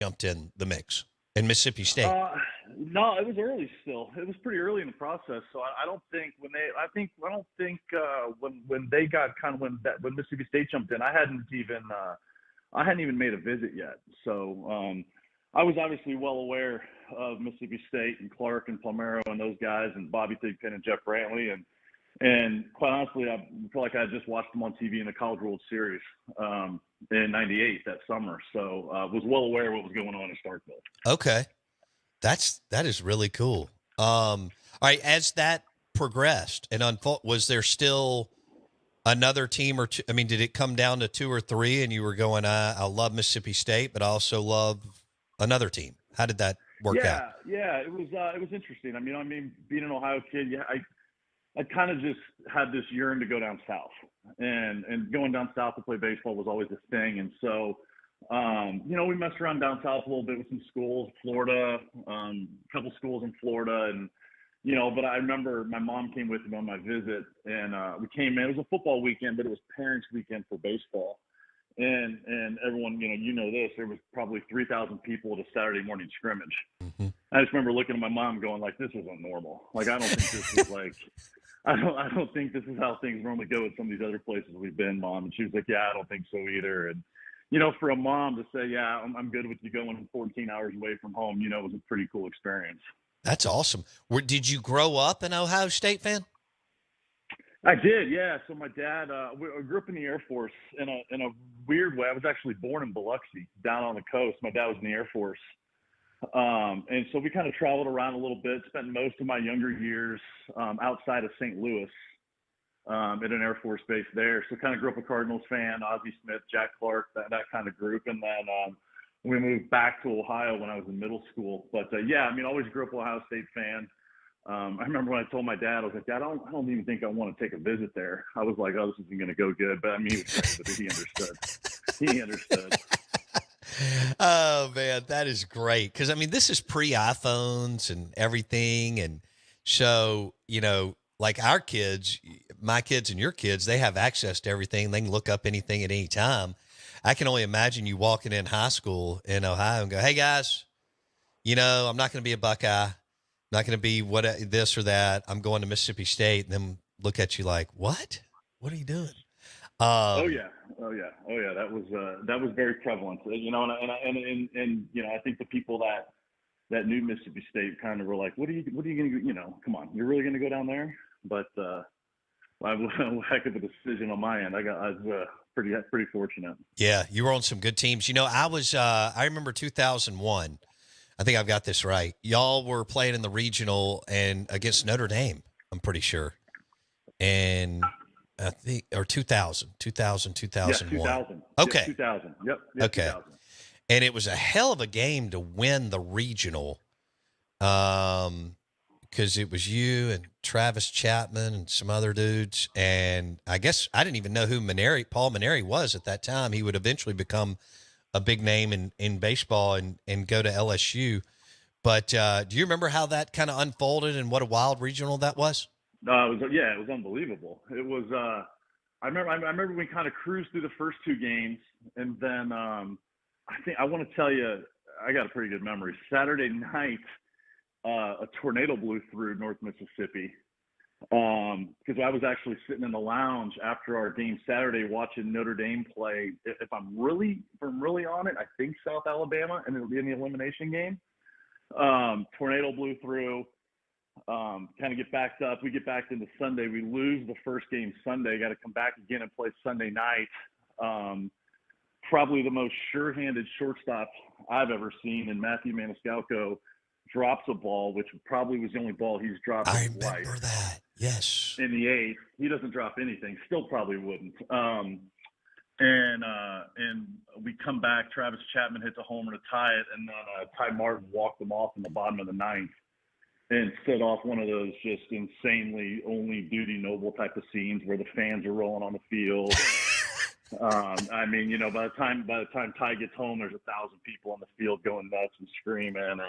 jumped in the mix in Mississippi State? No, it was early still. It was pretty early in the process. So I don't think when they got kind of when Mississippi State jumped in, I hadn't even made a visit yet. So I was obviously well aware of Mississippi State and Clark and Palmero and those guys and Bobby Thigpen and Jeff Brantley and quite honestly, I feel like I just watched them on TV in the College World Series in '98 that summer. So was well aware of what was going on in Starkville. Okay. That is really cool. All right. As that progressed and unfold, was there still another team or two? I mean, did it come down to two or three and you were going, I love Mississippi State, but I also love another team? How did that work out? Yeah. It was interesting. I mean, being an Ohio kid, I kind of just had this yearn to go down south, and going down south to play baseball was always a thing. And so, we messed around down south a little bit with some schools, Florida, a couple schools in Florida, and but I remember my mom came with me on my visit, and we came in. It was a football weekend, but it was parents' weekend for baseball, and everyone, this, there was probably 3,000 people at a Saturday morning scrimmage. Mm-hmm. I just remember looking at my mom going like, this isn't normal. Like, I don't think this is like, I don't think this is how things normally go at some of these other places we've been, Mom. And she was like, yeah, I don't think so either. And, for a mom to say, yeah, I'm good with you going 14 hours away from home, it was a pretty cool experience. That's awesome. Did you grow up an Ohio State fan? I did, yeah. So my dad, I grew up in the Air Force in a weird way. I was actually born in Biloxi, down on the coast. My dad was in the Air Force. And so we kind of traveled around a little bit, spent most of my younger years outside of St. Louis at an Air Force base there. So kind of grew up a Cardinals fan, Ozzie Smith, Jack Clark, that kind of group. And then we moved back to Ohio when I was in middle school. But, always grew up an Ohio State fan. I remember when I told my dad, I was like, Dad, I don't even think I want to take a visit there. I was like, oh, this isn't going to go good. But, he was great, but he understood. He understood. Oh man, that is great. Cause this is pre-iPhones and everything. And so, like our kids, my kids and your kids, they have access to everything. They can look up anything at any time. I can only imagine you walking in high school in Ohio and go, hey guys, I'm not going to be a Buckeye. I'm not going to be this or that. I'm going to Mississippi State. And then look at you like, what are you doing? Oh yeah. That was very prevalent, and I think the people that knew Mississippi State kind of were like, what are you going to do? Come on, you're really going to go down there? But I was a heck of a decision on my end. I was pretty fortunate. Yeah, you were on some good teams. I remember 2001. I think I've got this right. Y'all were playing in the regional and against Notre Dame, I'm pretty sure. And I think, or 2000. Yeah, 2000. Okay. Yeah, 2000. Yep. Okay. 2000. And it was a hell of a game to win the regional. Because it was you and Travis Chapman and some other dudes. And I guess I didn't even know who Paul Maneri was at that time. He would eventually become a big name in baseball and go to LSU. But do you remember how that kind of unfolded and what a wild regional that was? It was unbelievable. It was. I remember we kind of cruised through the first two games, and then I want to tell you, I got a pretty good memory. Saturday night, a tornado blew through North Mississippi. Because I was actually sitting in the lounge after our game Saturday watching Notre Dame play. If I'm really on it, I think South Alabama in the elimination game. Tornado blew through. Kind of get backed up. We get back into Sunday. We lose the first game Sunday. Got to come back again and play Sunday night. Probably the most sure-handed shortstop I've ever seen. And Matthew Maniscalco drops a ball, which probably was the only ball he's dropped in his life. I remember that. Yes. In the eighth, he doesn't drop anything. Still probably wouldn't. And we come back. Travis Chapman hits a homer to tie it, and then Ty Martin walked them off in the bottom of the ninth and set off one of those just insanely only Dudy Noble type of scenes where the fans are rolling on the field. By the time Ty gets home, there's 1,000 people on the field going nuts and screaming, and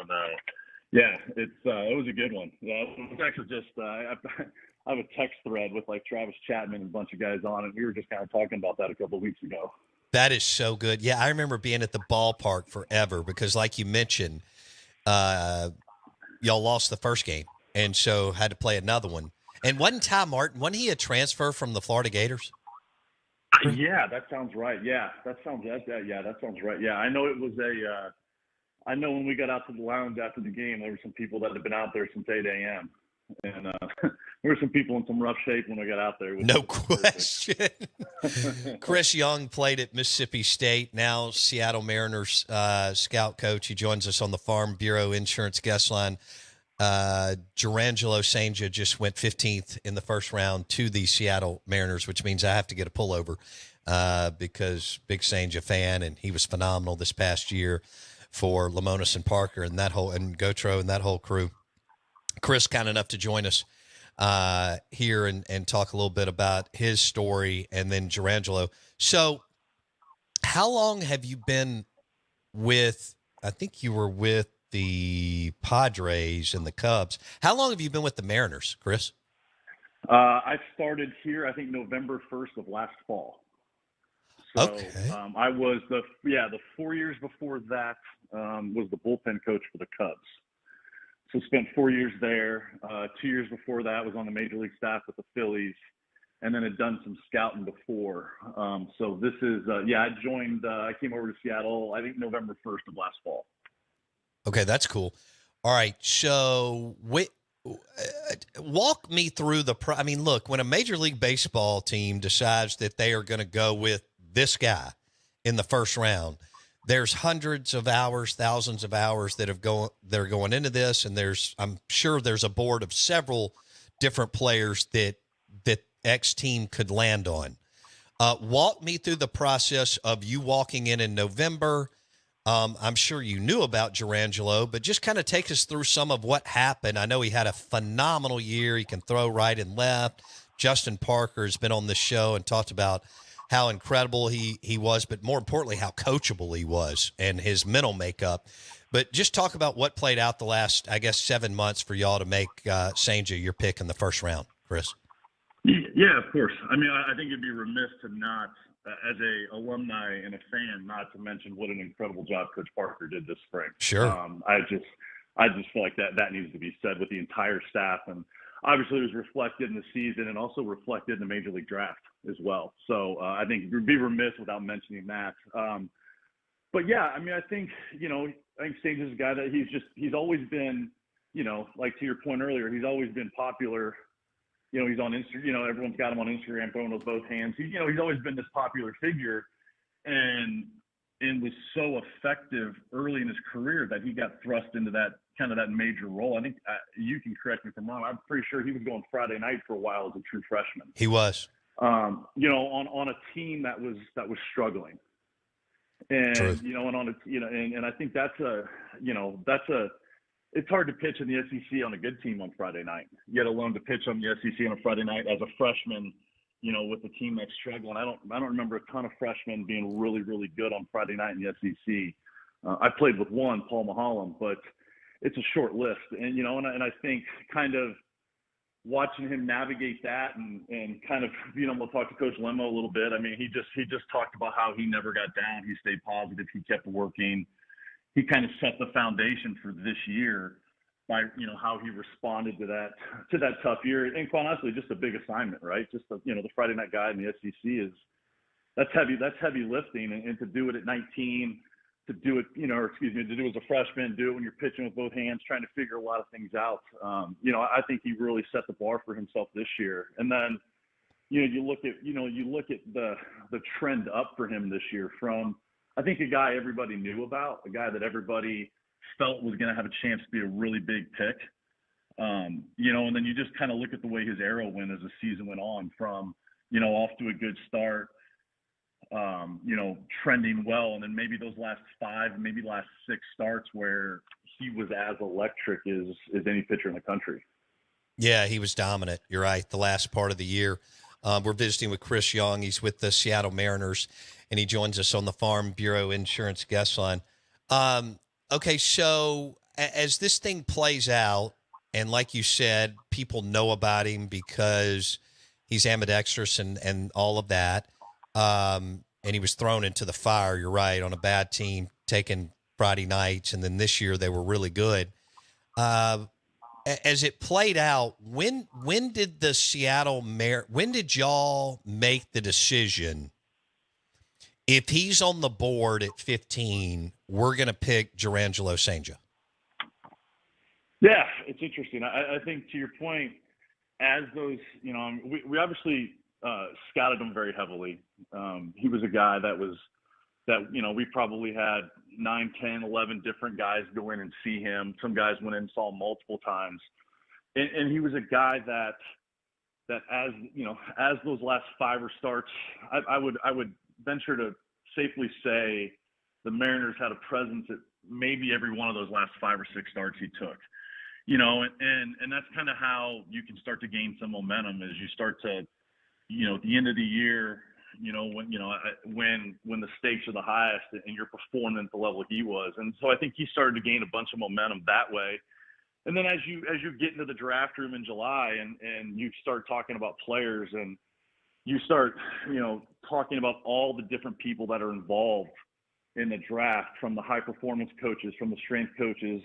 it was a good one. Yeah, it was actually just I have a text thread with like Travis Chapman and a bunch of guys on it. We were just kind of talking about that a couple of weeks ago. That is so good. Yeah, I remember being at the ballpark forever because, like you mentioned, uh, y'all lost the first game, and so had to play another one. And wasn't Ty Martin? Wasn't he a transfer from the Florida Gators? Yeah, that sounds right. Yeah, that sounds right. Yeah, I know it was a. I know when we got out to the lounge after the game, there were some people that had been out there since 8 a.m. And there were some people in some rough shape when we got out there. Which No was question. Chris Young played at Mississippi State, now Seattle Mariners scout coach. He joins us on the Farm Bureau Insurance guest line. Jurrangelo Cijntje just went 15th in the first round to the Seattle Mariners, which means I have to get a pullover because big Cijntje fan, and he was phenomenal this past year for Lamonis and Parker and that whole and Gotro and that whole crew. Chris, kind enough to join us here and talk a little bit about his story, and then Jurrangelo. So, how long have you been with? I think you were with the Padres and the Cubs. How long have you been with the Mariners, Chris? I started here, I think November 1st of last fall. So Okay. I was the 4 years before that was the bullpen coach for the Cubs. So spent 4 years there. 2 years before that was on the major league staff with the Phillies, and then had done some scouting before. So this is I joined. I came over to Seattle, I think November 1st of last fall. Okay, that's cool. All right, so walk me through I mean, look, when a Major League Baseball team decides that they are going to go with this guy in the first round, there's hundreds of hours, thousands of hours that they're going into this, and I'm sure there's a board of several different players that X team could land on. Walk me through the process of you walking in November. I'm sure you knew about Jurrangelo, but just kind of take us through some of what happened. I know he had a phenomenal year. He can throw right and left. Justin Parker has been on this show and talked about how incredible he was, but more importantly, how coachable he was and his mental makeup. But just talk about what played out the last, I guess, 7 months for y'all to make Cijntje your pick in the first round, Chris. Yeah, of course. I mean, I think it'd be remiss to not, as a alumni and a fan, not to mention what an incredible job Coach Parker did this spring. Sure. I just feel like that needs to be said with the entire staff, and obviously it was reflected in the season and also reflected in the Major League Draft as well. So I think we'd be remiss without mentioning that. But yeah, I mean, I think Cijntje's a guy that he's always been, like to your point earlier, he's always been popular. He's on Instagram. Everyone's got him on Instagram, throwing with both hands. He's always been this popular figure, and was so effective early in his career that he got thrust into that kind of that major role. I think you can correct me if I'm wrong. I'm pretty sure he was going Friday night for a while as a true freshman. He was. On a team that was struggling, and True. and I think it's hard to pitch in the SEC on a good team on Friday night, yet alone to pitch on the SEC on a Friday night as a freshman, with a team that's struggling. I don't remember a ton of freshmen being really, really good on Friday night in the SEC. I played with one, Paul Mahalam, but it's a short list. And, and I think kind of watching him navigate that and kind of, we'll talk to Coach Lemo a little bit. I mean, he just talked about how he never got down. He stayed positive. He kept working. He kind of set the foundation for this year by, how he responded to that tough year. And quite honestly, just a big assignment, right? Just, the Friday night guy in the SEC that's heavy lifting. And to do it at 19, to do it, to do it as a freshman, do it when you're pitching with both hands, trying to figure a lot of things out. I think he really set the bar for himself this year. And then, you look at the trend up for him this year from, I think, a guy everybody knew about, a guy that everybody felt was going to have a chance to be a really big pick. And then you just kind of look at the way his arrow went as the season went on from, off to a good start, trending well. And then maybe those last 5, maybe last 6 starts where he was as electric as any pitcher in the country. Yeah, he was dominant. You're right. The last part of the year. We're visiting with Chris Young. He's with the Seattle Mariners, and he joins us on the Farm Bureau Insurance guest line. Okay, so as this thing plays out, and like you said, people know about him because he's ambidextrous and all of that. and he was thrown into the fire. You're right, on a bad team, taking Friday nights, and then this year they were really good. Uh, as it played out, when did the when did y'all make the decision? If he's on the board at 15, we're going to pick Jurrangelo Cijntje. Yeah, it's interesting. I think to your point, as those, we obviously scouted him very heavily. He was a guy that we probably had 9, 10, 11 different guys go in and see him. Some guys went in and saw him multiple times. And he was a guy that as those last 5 starts, I would venture to safely say the Mariners had a presence at maybe every one of those last 5 or 6 starts he took. And that's kind of how you can start to gain some momentum as you start to, at the end of the year, when the stakes are the highest and you're performing at the level he was. And so I think he started to gain a bunch of momentum that way. And then as you get into the draft room in July and you start talking about players and you start, talking about all the different people that are involved in the draft, from the high performance coaches, from the strength coaches,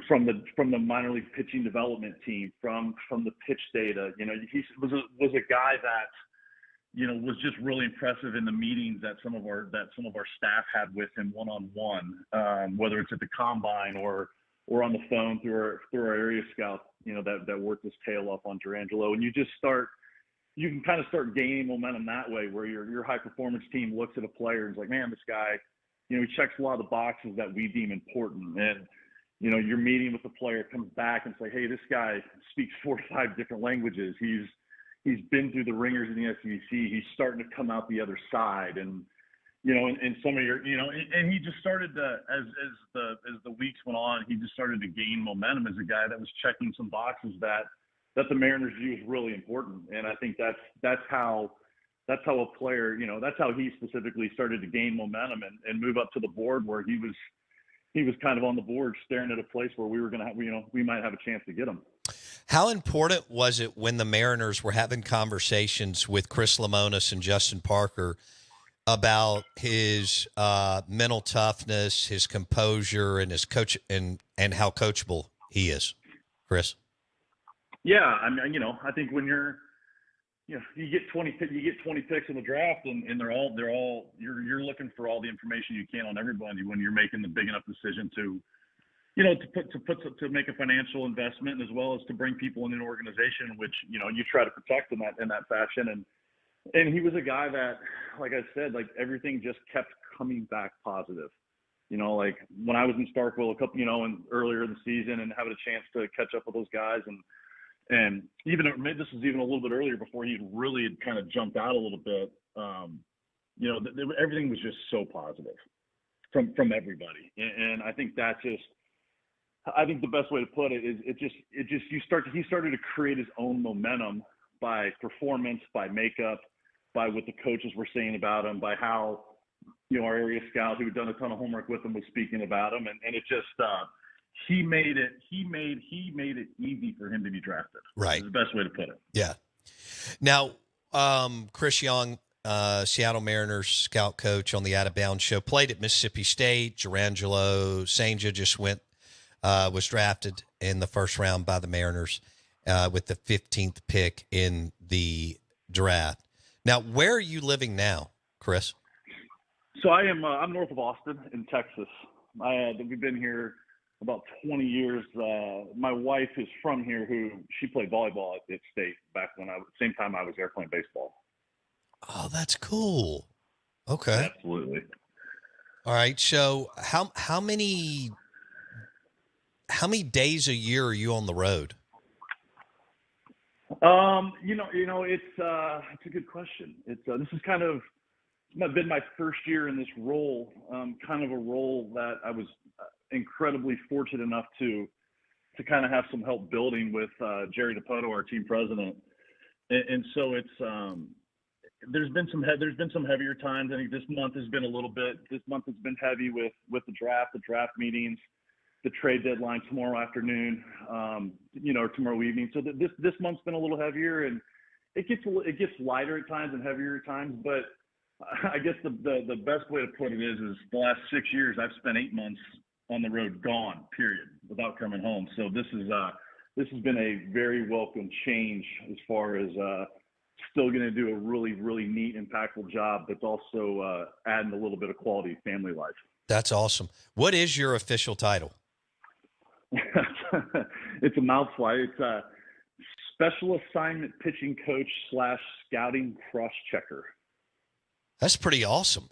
from the minor league pitching development team, from the pitch data. He was a guy that, was just really impressive in the meetings that some of our staff had with him one-on-one, whether it's at the combine or on the phone through our area scout, that worked his tail off on Jurrangelo. And you can kind of start gaining momentum that way, where your high performance team looks at a player and is like, man, this guy, he checks a lot of the boxes that we deem important. And, your meeting with the player comes back and say, hey, this guy speaks 4 or 5 different languages. He's been through the ringers in the SEC. He's starting to come out the other side. And, and some of your, and he just started to, as the weeks went on, he just started to gain momentum as a guy that was checking some boxes that the Mariners view is really important. And I think that's how a player, that's how he specifically started to gain momentum and move up to the board, where he was kind of on the board staring at a place where we were going to, we might have a chance to get him. How important was it when the Mariners were having conversations with Chris Lemonis and Justin Parker about his mental toughness, his composure, and his coach, and how coachable he is, Chris? Yeah, I mean, I think when you get 20 picks in the draft, and they're all you're looking for all the information you can on everybody when you're making the big enough decision to make a financial investment, as well as to bring people in an organization which you try to protect in that fashion. And he was a guy that, like I said, like everything just kept coming back positive. Like when I was in Starkville and earlier in the season, and having a chance to catch up with those guys, and even this was even a little bit earlier before he really had kind of jumped out a little bit. Everything was just so positive from everybody, and I think I think the best way to put it is he started to create his own momentum by performance, by makeup, by what the coaches were saying about him, by how our area scout who had done a ton of homework with him was speaking about him, and it just he made it easy for him to be drafted. Right. Is the best way to put it. Yeah. Now, Chris Young, Seattle Mariners scout coach on the Out of Bounds show, played at Mississippi State. Jurrangelo Cijntje just was drafted in the first round by the Mariners with the 15th pick in the draft. Now, where are you living now, Chris? So I'm north of Austin in Texas. We've been here about 20 years. My wife is from here, she played volleyball at State back when same time I was there playing baseball. Oh, that's cool. Okay. Absolutely. All right. So how many days a year are you on the road? It's a good question. This is kind of been my first year in this role, kind of a role that I was incredibly fortunate enough to kind of have some help building with Jerry DePoto, our team president, and so it's there's been some heavier times. I think this month has been heavy with the draft meetings, the trade deadline tomorrow afternoon, or tomorrow evening. So this month's been a little heavier, and it gets lighter at times and heavier at times. But I guess the best way to put it is the last 6 years I've spent 8 months on the road, gone, period, without coming home. So this has been a very welcome change as far as still going to do a really, really neat, impactful job, but also adding a little bit of quality family life. That's awesome. What is your official title? It's a mouthful. It's a special assignment pitching coach / scouting cross checker. That's pretty awesome.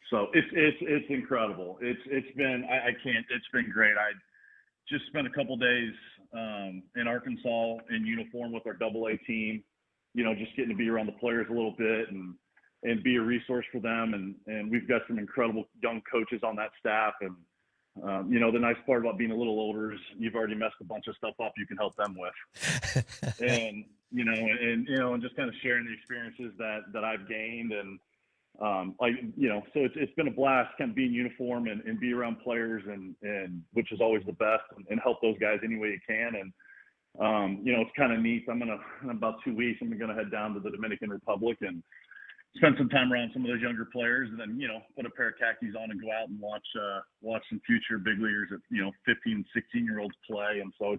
So it's incredible. It's been it's been great. I just spent a couple days in Arkansas in uniform with our AA team. You know, just getting to be around the players a little bit and be a resource for them. And we've got some incredible young coaches on that staff. And you know, the nice part about being a little older is you've already messed a bunch of stuff up you can help them with. and just kind of sharing the experiences that I've gained and. So it's been a blast kind of be in uniform and be around players and which is always the best and help those guys any way you can. And, it's kind of neat. In about 2 weeks, I'm going to head down to the Dominican Republic and spend some time around some of those younger players and then, put a pair of khakis on and go out and watch some future big leaguers at, 15, 16-year-olds play. And so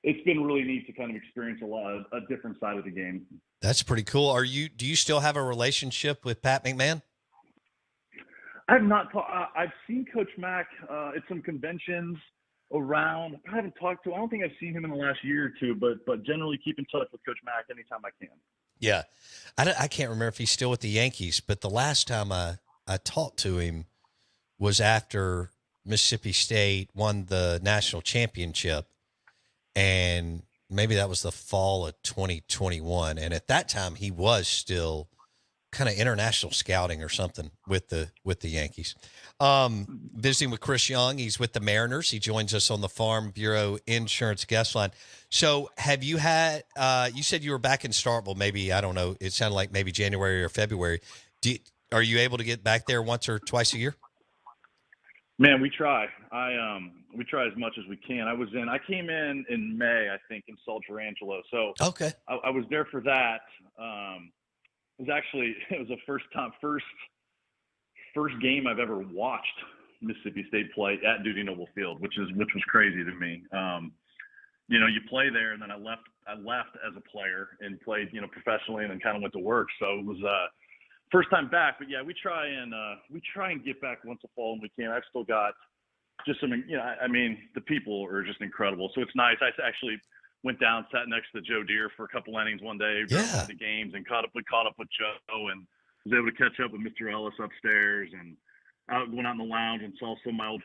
it's been really neat to kind of experience a different side of the game. That's pretty cool. Do you still have a relationship with Pat McMahon? I've not I've seen Coach Mack at some conventions around. I haven't talked to. I don't think I've seen him in the last year or two, but generally keep in touch with Coach Mack anytime I can. Yeah, I can't remember if he's still with the Yankees, but the last time I talked to him was after Mississippi State won the national championship, and maybe that was the fall of 2021. And at that time, he was still kind of international scouting or something with the Yankees. Visiting with Chris Young. He's with the Mariners. He joins us on the Farm Bureau Insurance Guest Line. So have you had, you said you were back in Starkville, maybe, I don't know, it sounded like maybe January or February. Are you able to get back there once or twice a year? Man, we try. We try as much as we can. I came in May, I think, and saw Jurrangelo. So okay, I was there for that. It was the first game I've ever watched Mississippi State play at Dudy Noble Field, which was crazy to me. You play there, and then I left as a player and played, professionally, and then kind of went to work. So it was first time back. But yeah, we try and get back once a fall when we can. I've still got just some, the people are just incredible. So it's nice. I actually went down, sat next to Joe Deere for a couple innings one day, the games, and caught up with Joe, and was able to catch up with Mr. Ellis upstairs, and went out in the lounge and saw some of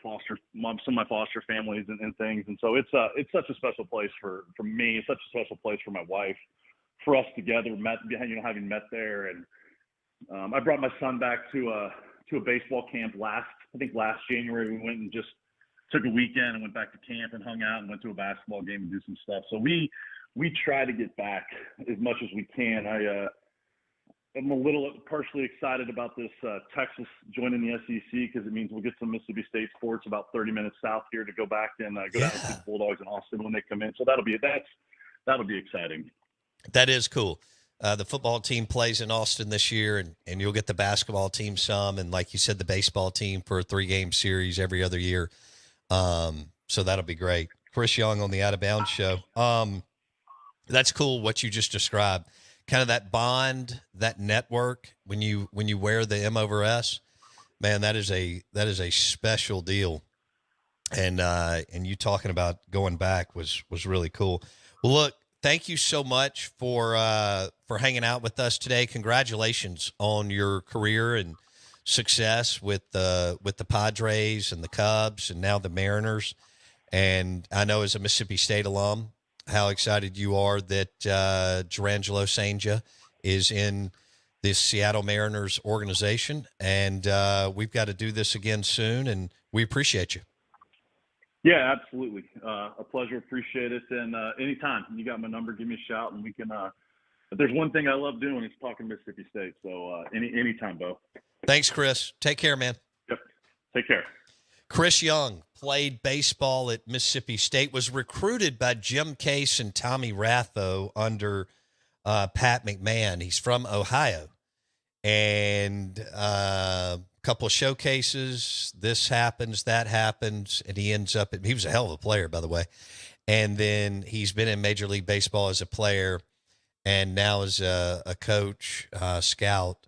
my foster families and things. And so it's such a special place for me. It's such a special place for my wife, for us together, having met there. And I brought my son back to a baseball camp last January. We went and just took a weekend and went back to camp and hung out and went to a basketball game and do some stuff. So we try to get back as much as we can. I'm a little partially excited about this Texas joining the SEC because it means we'll get some Mississippi State sports about 30 minutes south here to go back and go down to see the Bulldogs in Austin when they come in. So that'll be exciting. That is cool. The football team plays in Austin this year, and you'll get the basketball team some, and like you said, the baseball team for a 3-game series every other year. So that'll be great. Chris Young on the Out of Bounds show. That's cool what you just described. Kind of that bond, that network when you wear the M over S, man, that is a special deal. And you talking about going back was really cool. Well, look, thank you so much for hanging out with us today. Congratulations on your career and success with the Padres and the Cubs and now the Mariners. And I know as a Mississippi State alum, how excited you are that Jurrangelo Cijntje is in this Seattle Mariners organization. And we've got to do this again soon, and we appreciate you. Yeah, absolutely. A pleasure. Appreciate it. And anytime you got my number, give me a shout, and we can if there's one thing I love doing, it's talking Mississippi State. So anytime, Bo. Thanks, Chris. Take care, man. Yep. Take care. Chris Young played baseball at Mississippi State, was recruited by Jim Case and Tommy Ratho under Pat McMahon. He's from Ohio. and a couple of showcases. This happens, that happens, and he ends up. He was a hell of a player, by the way. And then he's been in Major League Baseball as a player, and now as a coach, scout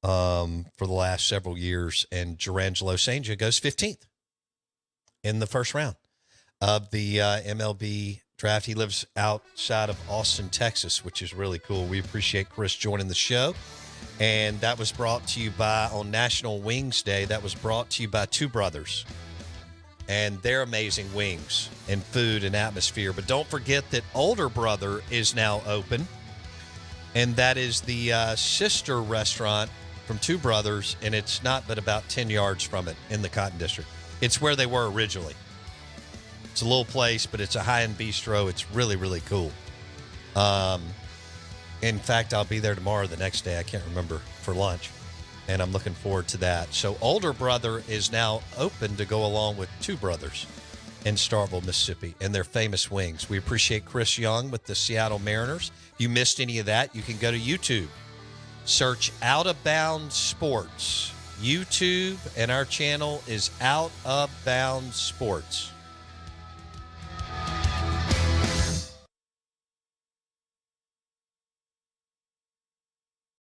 for the last several years. And Jurrangelo Cijntje goes 15th in the first round of the MLB draft. He lives outside of Austin, Texas, which is really cool. We appreciate Chris joining the show. And that was brought to you on National Wings Day. That was brought to you by Two Brothers and their amazing wings and food and atmosphere. But don't forget that Older Brother is now open, and that is the sister restaurant from Two Brothers, and it's not but about 10 yards from it in the Cotton District. It's where they were originally. It's a little place, but it's a high-end bistro. It's really, really cool. In fact, I'll be there tomorrow, the next day. I can't remember, for lunch, and I'm looking forward to that. So Older Brother is now open to go along with Two Brothers in Starkville, Mississippi, and their famous wings. We appreciate Chris Young with the Seattle Mariners. If you missed any of that, you can go to YouTube. Search Out of Bounds Sports. YouTube, and our channel is Out of Bounds Sports.